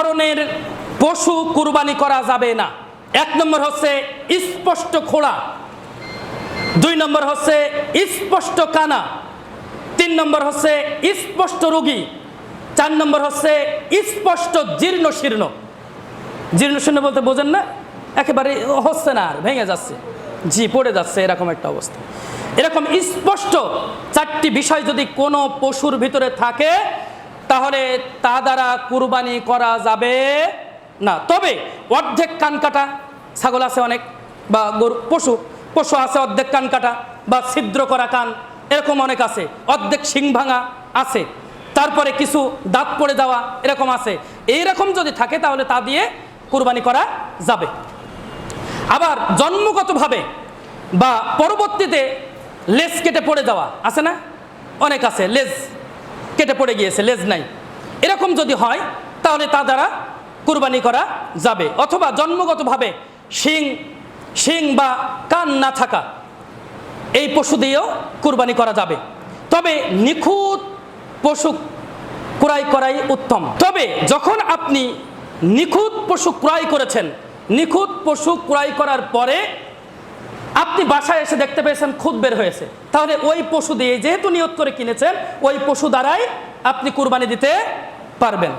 ধরনের পশু কুরবানি করা যাবে না। 1 নম্বর হচ্ছে স্পষ্ট খোড়া, 2 নম্বর হচ্ছে স্পষ্ট কানা, 3 নম্বর হচ্ছে স্পষ্ট রোগী, 4 নম্বর হচ্ছে স্পষ্ট জীর্ণ শীর্ণ। জীর্ণ শীর্ণ বলতে বোঝেন না, একেবারে হচ্ছে না, আর ভেঙে যাচ্ছে, জি পড়ে যাচ্ছে, এরকম একটা অবস্থা। এরকম স্পষ্ট 4টি বিষয় যদি কোনো পশুর ভিতরে থাকে তাহলে তা দ্বারা কুরবানি করা যাবে না। তবে অর্ধেক কান কাটা ছাগল আছে অনেক, বা গরু পশু আছে অর্ধেক কান কাটা বা ছিদ্র করা কান, এরকম অনেক আছে। অর্ধেক শিং ভাঙা আছে, তারপরে কিছু দাঁত পড়ে যাওয়া এরকম আছে। এইরকম যদি থাকে তাহলে তা দিয়ে কুরবানি করা যাবে। আবার জন্মগতভাবে বা পরবর্তীতে লেজ কেটে পড়ে যাওয়া আছে না, অনেক আছে, লেজ কেটে পড়ে গিয়েছে, লেজ নাই, এরকম যদি হয় তাহলে তা দ্বারা কুরবানি করা যাবে। অথবা জন্মগতভাবে শিং বা কান না থাকা, এই পশু দিয়েও কুরবানি করা যাবে। তবে নিখুঁত পশু ক্রয় করাই উত্তম। তবে যখন আপনি নিখুঁত পশু ক্রয় করেছেন, নিখুঁত পশু ক্রয় করার পরে আপনি বাসায় এসে দেখতে পেয়েছেন খুদ বের হয়েছে, তাহলে ওই পশু দিয়ে, যেহেতু নিয়ত করে কিনেছেন, ওই পশু দ্বারাই আপনি কুরবানি দিতে পারবেন।